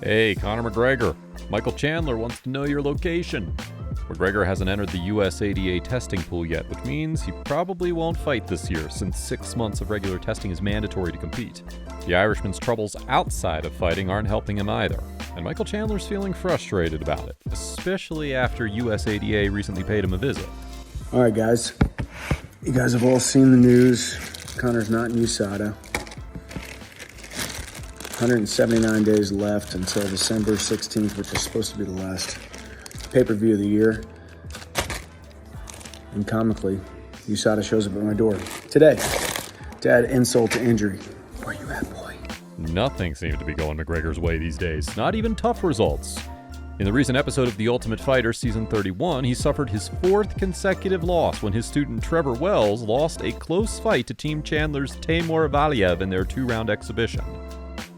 Hey, Conor McGregor. Michael Chandler wants to know your location. McGregor hasn't entered the USADA testing pool yet, which means he probably won't fight this year since 6 months of regular testing is mandatory to compete. The Irishman's troubles outside of fighting aren't helping him either, and Michael Chandler's feeling frustrated about it, especially after USADA recently paid him a visit. All right, guys. You guys have all seen the news. Conor's not in USADA. 179 days left until December 16th, which is supposed to be the last pay-per-view of the year. And comically, USADA shows up at my door today to add insult to injury. Where you at, boy? Nothing seems to be going McGregor's way these days, not even tough results. In the recent episode of The Ultimate Fighter Season 31, he suffered his 4th consecutive loss when his student Trevor Wells lost a close fight to Team Chandler's Timur Valiev in their 2-round exhibition.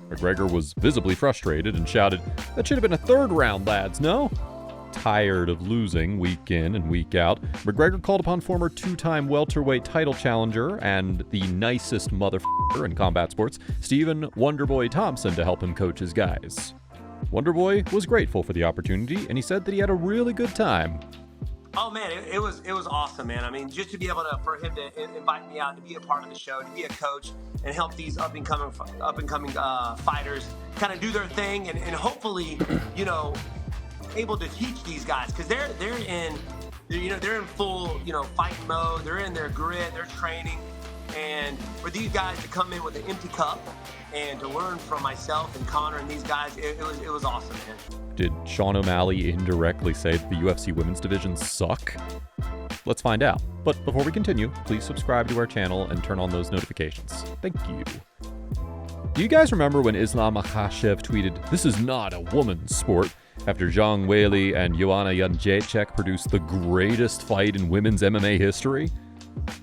McGregor was visibly frustrated and shouted, "That should have been a 3rd round, lads, no?" Tired of losing week in and week out, McGregor called upon former 2-time welterweight title challenger and the nicest motherfucker in combat sports, Stephen Wonderboy Thompson, to help him coach his guys. Wonderboy was grateful for the opportunity, and he said that he had a really good time. Oh man, it was awesome, man. I mean, just to be able to, for him to invite me out to be a part of the show, to be a coach, and help these up and coming fighters kind of do their thing, and hopefully, able to teach these guys, because they're in full fighting mode. They're in their grit, they're training, and for these guys to come in with an empty cup and to learn from myself and Conor and these guys, it was awesome, man. Did Sean O'Malley indirectly say that the UFC women's divisions suck? Let's find out. But before we continue, please subscribe to our channel and turn on those notifications. Thank you. Do you guys remember when Islam Makhachev tweeted, "This is not a woman's sport," after Zhang Weili and Joanna Jędrzejczyk produced the greatest fight in women's MMA history?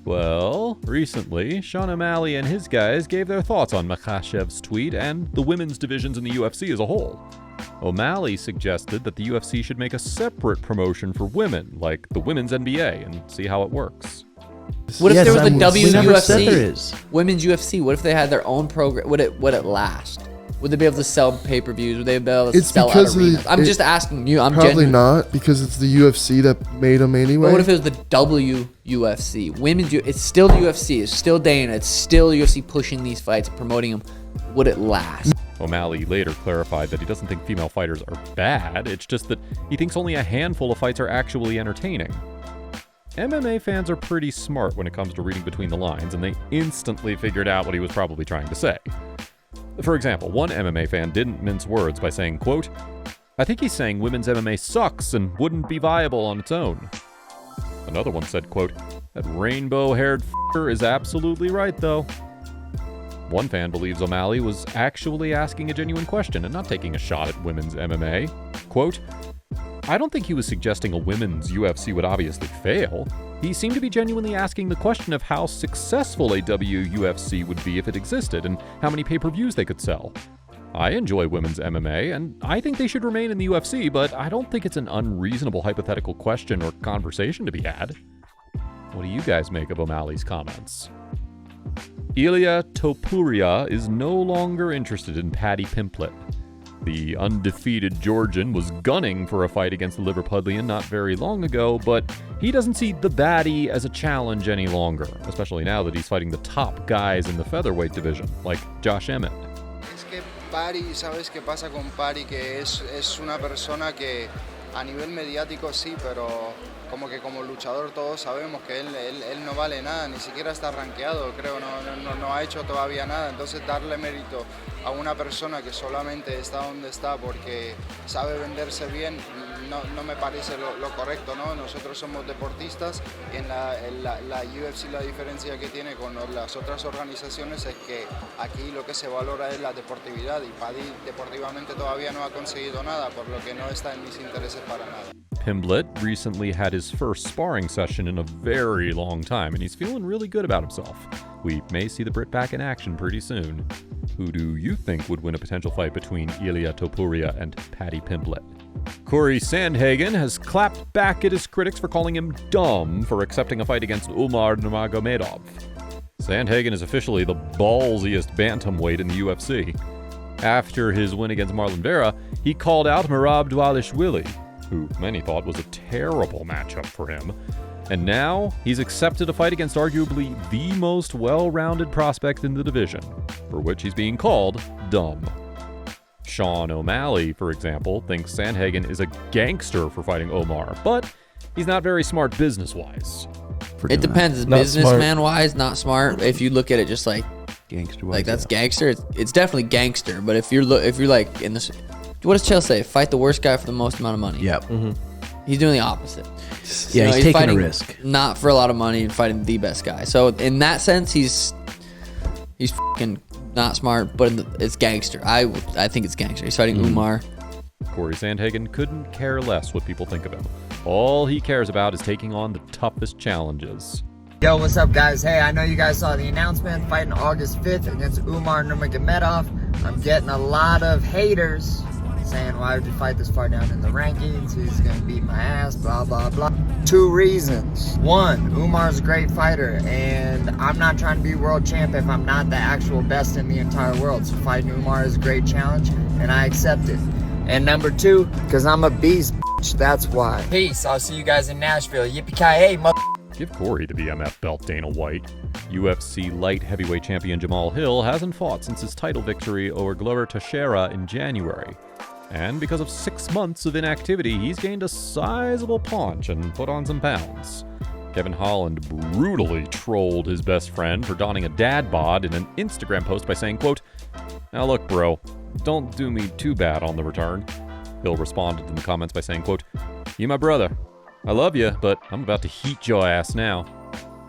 Well, recently, Sean O'Malley and his guys gave their thoughts on Makhachev's tweet and the women's divisions in the UFC as a whole. O'Malley suggested that the UFC should make a separate promotion for women, like the women's NBA, and see how it works. What if there was a WUFC, there is. women's UFC? What if they had their own program? Would it last? Would they be able to sell pay-per-views? Would they be able to sell out arenas? I'm just asking you. I'm probably genuine. not, because it's the UFC that made them anyway. But what if it was the WUFC? It's still the UFC. It's still Dana. It's still UFC pushing these fights, promoting them. Would it last? O'Malley later clarified that he doesn't think female fighters are bad. It's just that he thinks only a handful of fights are actually entertaining. MMA fans are pretty smart when it comes to reading between the lines, and they instantly figured out what he was probably trying to say. For example, one MMA fan didn't mince words by saying, quote, "I think he's saying women's MMA sucks and wouldn't be viable on its own." Another one said, quote, "That rainbow-haired f***er is absolutely right, though." One fan believes O'Malley was actually asking a genuine question and not taking a shot at women's MMA. Quote, "I don't think he was suggesting a women's UFC would obviously fail. He seemed to be genuinely asking the question of how successful a WUFC would be if it existed and how many pay-per-views they could sell. I enjoy women's MMA, and I think they should remain in the UFC, but I don't think it's an unreasonable hypothetical question or conversation to be had." What do you guys make of O'Malley's comments? Ilia Topuria is no longer interested in Paddy Pimblett. The undefeated Georgian was gunning for a fight against the Liverpudlian not very long ago, but he doesn't see the baddie as a challenge any longer, especially now that he's fighting the top guys in the featherweight division, like Josh Emmett. Es que Paddy, ¿sabes qué pasa con Paddy? Que es una persona que a nivel mediático sí, pero como luchador todos sabemos que él no vale nada, ni siquiera está rankeado, creo, no ha hecho todavía nada. Entonces darle mérito a una persona que solamente está donde está porque sabe venderse bien, no me parece lo correcto, ¿no? Nosotros somos deportistas y en la UFC la diferencia que tiene con las otras organizaciones es que aquí lo que se valora es la deportividad, y Paddy deportivamente todavía no ha conseguido nada, por lo que no está en mis intereses para nada. Pimblett recently had his first sparring session in a very long time, and he's feeling really good about himself. We may see the Brit back in action pretty soon. Who do you think would win a potential fight between Ilia Topuria and Paddy Pimblett? Cory Sandhagen has clapped back at his critics for calling him dumb for accepting a fight against Umar Nurmagomedov. Sandhagen is officially the ballsiest bantamweight in the UFC. After his win against Marlon Vera, he called out Merab Dvalishvili, who many thought was a terrible matchup for him. And now, he's accepted a fight against arguably the most well-rounded prospect in the division, for which he's being called dumb. Sean O'Malley, for example, thinks Sandhagen is a gangster for fighting Umar, but he's not very smart business-wise. It depends. Businessman-wise, not smart. If you look at it just like Gangster-wise, like that's gangster. It's definitely gangster. But if you're like in this, what does Chael say? Fight the worst guy for the most amount of money. Yep. He's doing the opposite. Yeah, he's taking fighting a risk. Not for a lot of money and fighting the best guy. So in that sense, he's fucking not smart, but it's gangster. I think it's gangster. He's fighting Umar. Cory Sandhagen couldn't care less what people think of him. All he cares about is taking on the toughest challenges. Yo, what's up, guys? Hey, I know you guys saw the announcement, fighting August 5th against Umar Nurmagomedov. I'm getting a lot of haters saying, why would you fight this far down in the rankings? He's gonna beat my ass, blah, blah, blah. 2 reasons. 1, Umar's a great fighter, and I'm not trying to be world champ if I'm not the actual best in the entire world. So fighting Umar is a great challenge, and I accept it. And number 2, because I'm a beast, bitch, that's why. Peace, I'll see you guys in Nashville. Yippee-ki-yay, mother. Give Cory the BMF belt, Dana White. UFC light heavyweight champion Jamahal Hill hasn't fought since his title victory over Glover Teixeira in January. And because of 6 months of inactivity, he's gained a sizable paunch and put on some pounds. Kevin Holland brutally trolled his best friend for donning a dad bod in an Instagram post by saying, quote, "Now look, bro, don't do me too bad on the return." Hill responded in the comments by saying, quote, "You my brother. I love you, but I'm about to heat your ass now."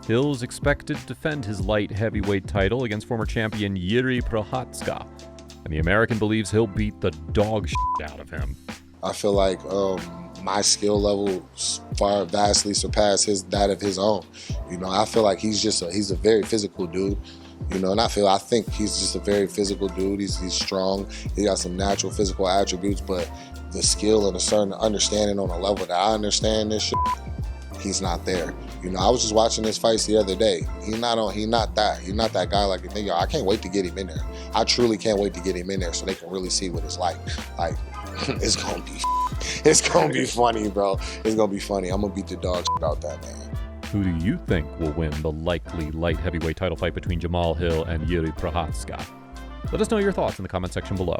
Hill's expected to defend his light heavyweight title against former champion Jiri Prochazka, and the American believes he'll beat the dog shit out of him. I feel like my skill level vastly surpassed that of his own. You know, I feel like he's a very physical dude. You know, and I think he's just a very physical dude. He's strong. He got some natural physical attributes, but the skill and a certain understanding on a level that I understand this shit, he's not there. You know, I was just watching his fights the other day. He's not that guy like you think. I can't wait to get him in there. I truly can't wait to get him in there so they can really see what it's like. Like, it's gonna be funny, bro. It's gonna be funny. I'm gonna beat the dog shit out that man. Who do you think will win the likely light heavyweight title fight between Jamahal Hill and Jiri Prochazka? Let us know your thoughts in the comment section below.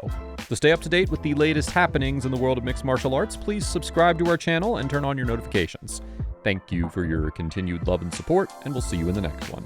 To stay up to date with the latest happenings in the world of mixed martial arts, please subscribe to our channel and turn on your notifications. Thank you for your continued love and support, and we'll see you in the next one.